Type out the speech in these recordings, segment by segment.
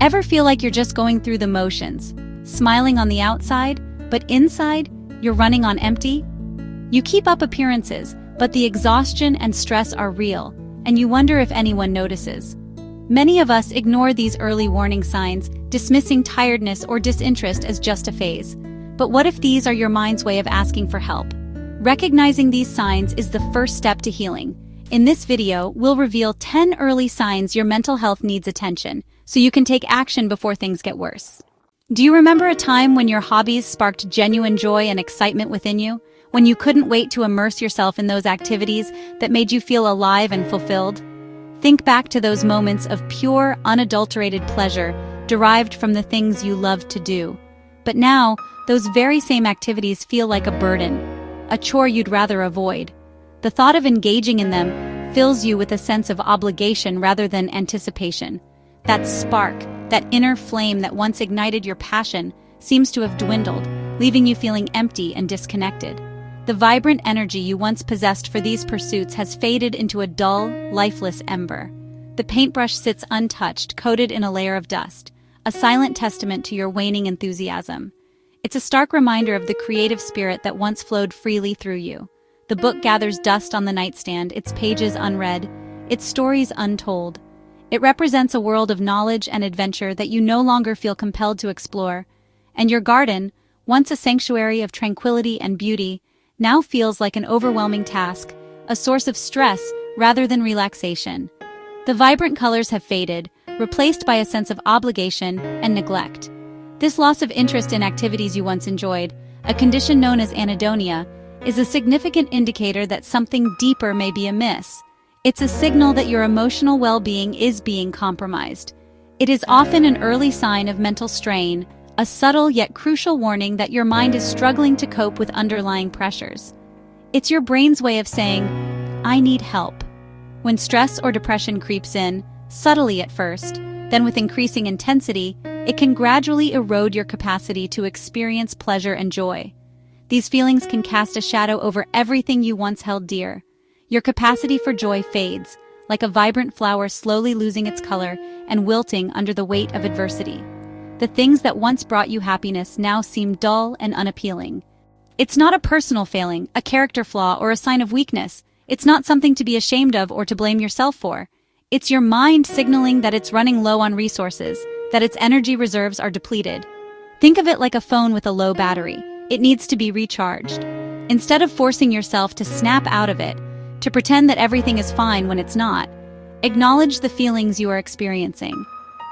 Ever feel like you're just going through the motions, smiling on the outside, but inside, you're running on empty? You keep up appearances, but the exhaustion and stress are real, and you wonder if anyone notices. Many of us ignore these early warning signs, dismissing tiredness or disinterest as just a phase. But what if these are your mind's way of asking for help? Recognizing these signs is the first step to healing. In this video, we'll reveal 10 early signs your mental health needs attention, so you can take action before things get worse. Do you remember a time when your hobbies sparked genuine joy and excitement within you? When you couldn't wait to immerse yourself in those activities that made you feel alive and fulfilled? Think back to those moments of pure, unadulterated pleasure derived from the things you loved to do. But now, those very same activities feel like a burden, a chore you'd rather avoid. The thought of engaging in them fills you with a sense of obligation rather than anticipation. That spark, that inner flame that once ignited your passion, seems to have dwindled, leaving you feeling empty and disconnected. The vibrant energy you once possessed for these pursuits has faded into a dull, lifeless ember. The paintbrush sits untouched, coated in a layer of dust, a silent testament to your waning enthusiasm. It's a stark reminder of the creative spirit that once flowed freely through you. The book gathers dust on the nightstand, its pages unread, its stories untold. It represents a world of knowledge and adventure that you no longer feel compelled to explore. And your garden, once a sanctuary of tranquility and beauty, now feels like an overwhelming task, a source of stress rather than relaxation. The vibrant colors have faded, replaced by a sense of obligation and neglect. This loss of interest in activities you once enjoyed, a condition known as anhedonia, is a significant indicator that something deeper may be amiss. It's a signal that your emotional well-being is being compromised. It is often an early sign of mental strain, a subtle yet crucial warning that your mind is struggling to cope with underlying pressures. It's your brain's way of saying, "I need help." When stress or depression creeps in, subtly at first, then with increasing intensity, it can gradually erode your capacity to experience pleasure and joy. These feelings can cast a shadow over everything you once held dear. Your capacity for joy fades, like a vibrant flower slowly losing its color and wilting under the weight of adversity. The things that once brought you happiness now seem dull and unappealing. It's not a personal failing, a character flaw, or a sign of weakness. It's not something to be ashamed of or to blame yourself for. It's your mind signaling that it's running low on resources, that its energy reserves are depleted. Think of it like a phone with a low battery. It needs to be recharged. Instead of forcing yourself to snap out of it, to pretend that everything is fine when it's not, acknowledge the feelings you are experiencing.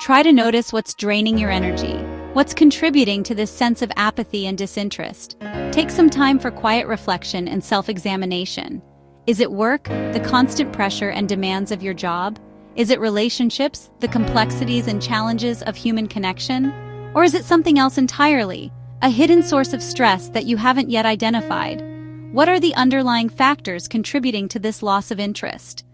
Try to notice what's draining your energy, what's contributing to this sense of apathy and disinterest. Take some time for quiet reflection and self-examination. Is it work, the constant pressure and demands of your job? Is it relationships, the complexities and challenges of human connection? Or is it something else entirely? A hidden source of stress that you haven't yet identified? What are the underlying factors contributing to this loss of interest?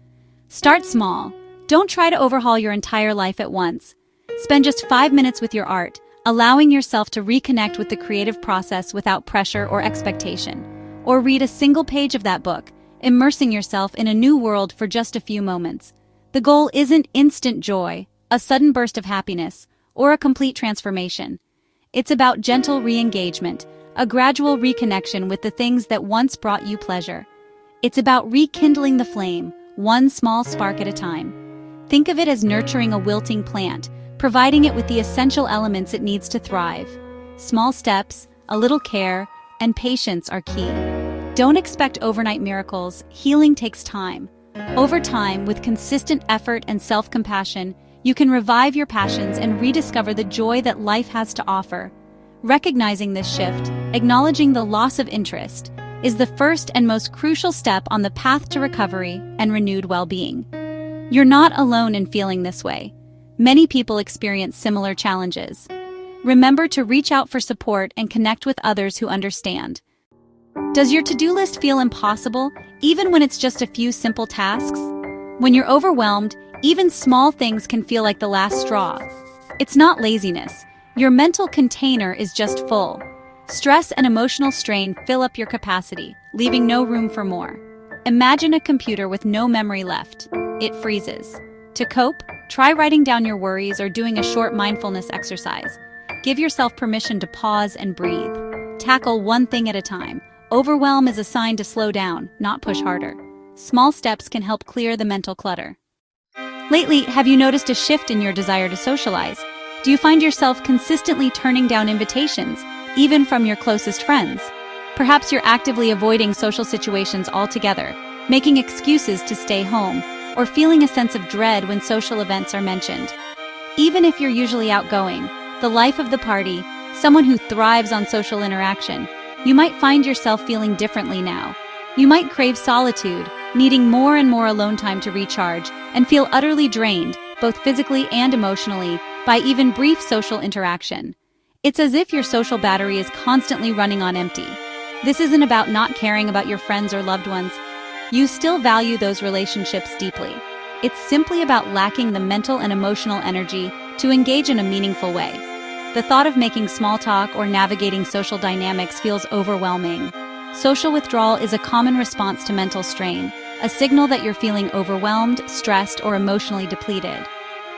Start small. Don't try to overhaul your entire life at once. Spend just 5 minutes with your art, allowing yourself to reconnect with the creative process without pressure or expectation. Or read a single page of that book, immersing yourself in a new world for just a few moments. The goal isn't instant joy, a sudden burst of happiness, or a complete transformation. It's about gentle re-engagement, a gradual reconnection with the things that once brought you pleasure. It's about rekindling the flame, one small spark at a time. Think of it as nurturing a wilting plant, providing it with the essential elements it needs to thrive. Small steps, a little care, and patience are key. Don't expect overnight miracles. Healing takes time. Over time, with consistent effort and self-compassion, you can revive your passions and rediscover the joy that life has to offer. Recognizing this shift, acknowledging the loss of interest, is the first and most crucial step on the path to recovery and renewed well-being. You're not alone in feeling this way. Many people experience similar challenges. Remember to reach out for support and connect with others who understand. Does your to-do list feel impossible, even when it's just a few simple tasks? When you're overwhelmed, even small things can feel like the last straw. It's not laziness. Your mental container is just full. Stress and emotional strain fill up your capacity, leaving no room for more. Imagine a computer with no memory left. It freezes. To cope, Try writing down your worries or doing a short mindfulness exercise. Give yourself permission to pause and breathe. Tackle one thing at a time. Overwhelm is a sign to slow down, not push harder. Small steps can help clear the mental clutter. Lately, have you noticed a shift in your desire to socialize? Do you find yourself consistently turning down invitations, even from your closest friends? Perhaps you're actively avoiding social situations altogether, making excuses to stay home, or feeling a sense of dread when social events are mentioned. Even if you're usually outgoing, the life of the party, someone who thrives on social interaction, you might find yourself feeling differently now. You might crave solitude, needing more and more alone time to recharge, and feel utterly drained, both physically and emotionally, by even brief social interaction. It's as if your social battery is constantly running on empty. This isn't about not caring about your friends or loved ones. You still value those relationships deeply. It's simply about lacking the mental and emotional energy to engage in a meaningful way. The thought of making small talk or navigating social dynamics feels overwhelming. Social withdrawal is a common response to mental strain, a signal that you're feeling overwhelmed, stressed, or emotionally depleted.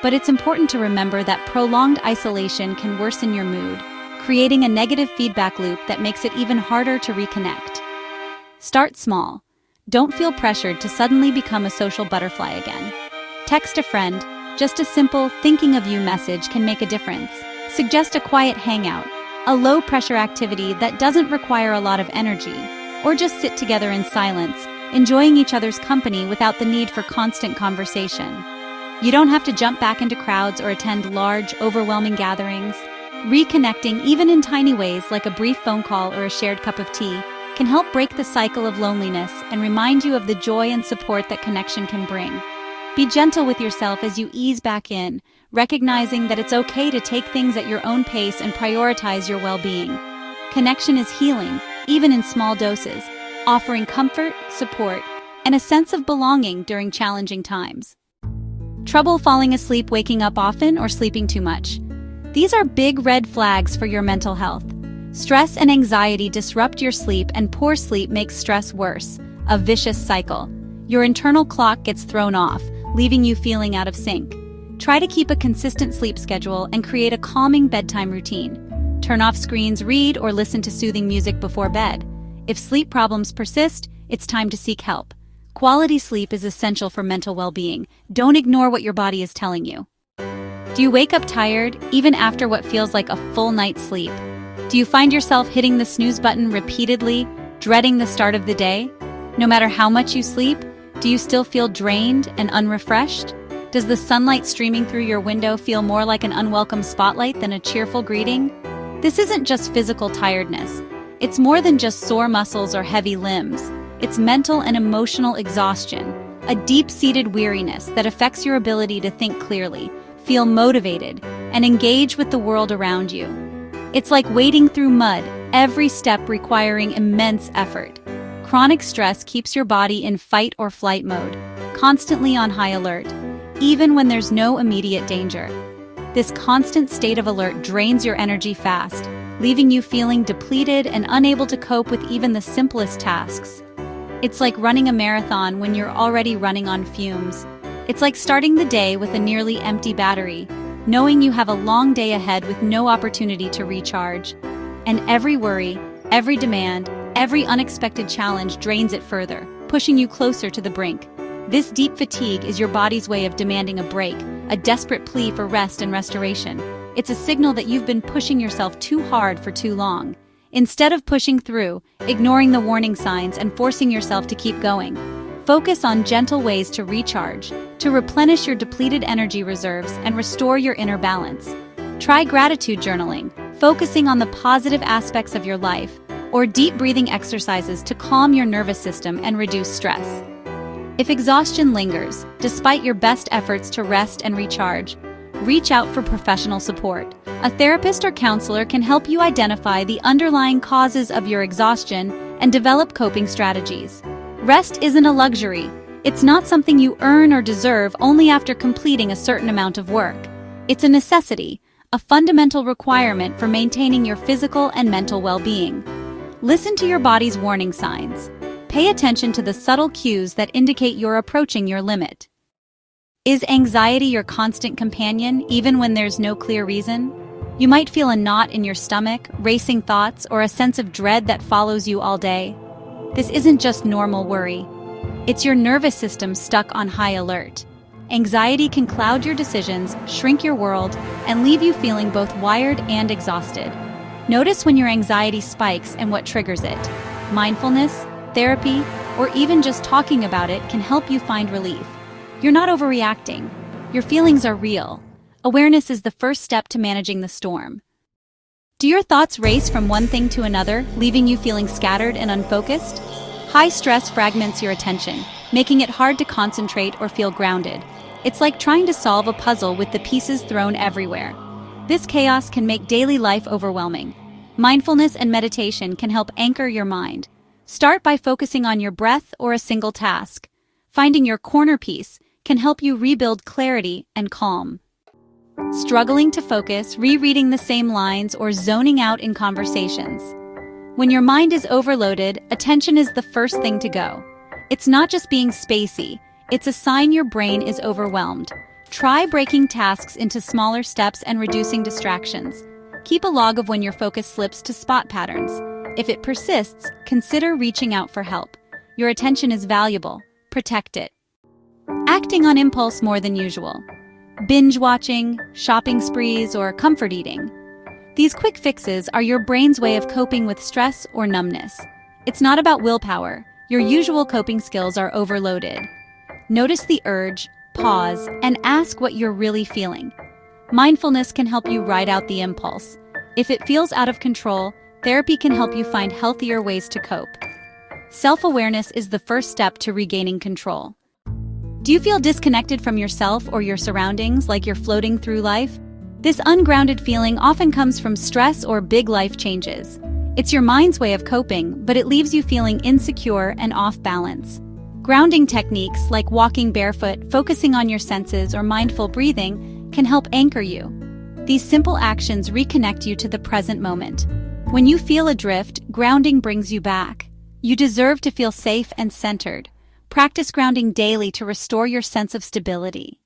But it's important to remember that prolonged isolation can worsen your mood, creating a negative feedback loop that makes it even harder to reconnect. Start small. Don't feel pressured to suddenly become a social butterfly again. Text a friend. Just a simple thinking of you message can make a difference. Suggest a quiet hangout, a low-pressure activity that doesn't require a lot of energy, or just sit together in silence, enjoying each other's company without the need for constant conversation. You don't have to jump back into crowds or attend large, overwhelming gatherings. Reconnecting, even in tiny ways like a brief phone call or a shared cup of tea, can help break the cycle of loneliness and remind you of the joy and support that connection can bring. Be gentle with yourself as you ease back in, recognizing that it's okay to take things at your own pace and prioritize your well-being. Connection is healing, even in small doses, offering comfort, support, and a sense of belonging during challenging times. Trouble falling asleep, waking up often, or sleeping too much? These are big red flags for your mental health. Stress and anxiety disrupt your sleep, and poor sleep makes stress worse, a vicious cycle. Your internal clock gets thrown off, leaving you feeling out of sync. Try to keep a consistent sleep schedule and create a calming bedtime routine. Turn off screens, read, or listen to soothing music before bed. If sleep problems persist, it's time to seek help. Quality sleep is essential for mental well-being. Don't ignore what your body is telling you. Do you wake up tired, even after what feels like a full night's sleep? Do you find yourself hitting the snooze button repeatedly, dreading the start of the day? No matter how much you sleep, do you still feel drained and unrefreshed? Does the sunlight streaming through your window feel more like an unwelcome spotlight than a cheerful greeting? This isn't just physical tiredness. It's more than just sore muscles or heavy limbs. It's mental and emotional exhaustion, a deep-seated weariness that affects your ability to think clearly, feel motivated, and engage with the world around you. It's like wading through mud, every step requiring immense effort. Chronic stress keeps your body in fight or flight mode, constantly on high alert, even when there's no immediate danger. This constant state of alert drains your energy fast, leaving you feeling depleted and unable to cope with even the simplest tasks. It's like running a marathon when you're already running on fumes. It's like starting the day with a nearly empty battery, knowing you have a long day ahead with no opportunity to recharge. And every worry, every demand, every unexpected challenge drains it further, pushing you closer to the brink. This deep fatigue is your body's way of demanding a break, a desperate plea for rest and restoration. It's a signal that you've been pushing yourself too hard for too long. Instead of pushing through, ignoring the warning signs, and forcing yourself to keep going, focus on gentle ways to recharge, to replenish your depleted energy reserves and restore your inner balance. Try gratitude journaling, focusing on the positive aspects of your life, or deep breathing exercises to calm your nervous system and reduce stress. If exhaustion lingers, despite your best efforts to rest and recharge, reach out for professional support. A therapist or counselor can help you identify the underlying causes of your exhaustion and develop coping strategies. Rest isn't a luxury. It's not something you earn or deserve only after completing a certain amount of work. It's a necessity, a fundamental requirement for maintaining your physical and mental well-being. Listen to your body's warning signs. Pay attention to the subtle cues that indicate you're approaching your limit. Is anxiety your constant companion, even when there's no clear reason? You might feel a knot in your stomach, racing thoughts, or a sense of dread that follows you all day. This isn't just normal worry. It's your nervous system stuck on high alert. Anxiety can cloud your decisions, shrink your world, and leave you feeling both wired and exhausted. Notice when your anxiety spikes and what triggers it. Mindfulness, therapy, or even just talking about it can help you find relief. You're not overreacting. Your feelings are real. Awareness is the first step to managing the storm. Do your thoughts race from one thing to another, leaving you feeling scattered and unfocused? High stress fragments your attention, making it hard to concentrate or feel grounded. It's like trying to solve a puzzle with the pieces thrown everywhere. This chaos can make daily life overwhelming. Mindfulness and meditation can help anchor your mind. Start by focusing on your breath or a single task. Finding your corner piece can help you rebuild clarity and calm. Struggling to focus, rereading the same lines, or zoning out in conversations. When your mind is overloaded, attention is the first thing to go. It's not just being spacey, it's a sign your brain is overwhelmed. Try breaking tasks into smaller steps and reducing distractions. Keep a log of when your focus slips to spot patterns. If it persists, consider reaching out for help. Your attention is valuable. Protect it. Acting on impulse more than usual. Binge watching, shopping sprees, or comfort eating. These quick fixes are your brain's way of coping with stress or numbness. It's not about willpower. Your usual coping skills are overloaded. Notice the urge, pause, and ask what you're really feeling. Mindfulness can help you ride out the impulse. If it feels out of control, therapy can help you find healthier ways to cope. Self-awareness is the first step to regaining control. Do you feel disconnected from yourself or your surroundings, like you're floating through life? This ungrounded feeling often comes from stress or big life changes. It's your mind's way of coping, but it leaves you feeling insecure and off balance. Grounding techniques like walking barefoot, focusing on your senses, or mindful breathing can help anchor you. These simple actions reconnect you to the present moment. When you feel adrift, grounding brings you back. You deserve to feel safe and centered. Practice grounding daily to restore your sense of stability.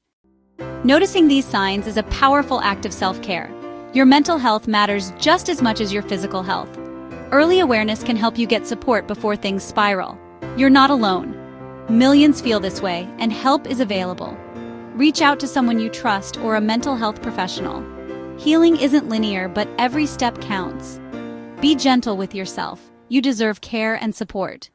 Noticing these signs is a powerful act of self-care. Your mental health matters just as much as your physical health. Early awareness can help you get support before things spiral. You're not alone. Millions feel this way, and help is available. Reach out to someone you trust or a mental health professional. Healing isn't linear, but every step counts. Be gentle with yourself. You deserve care and support.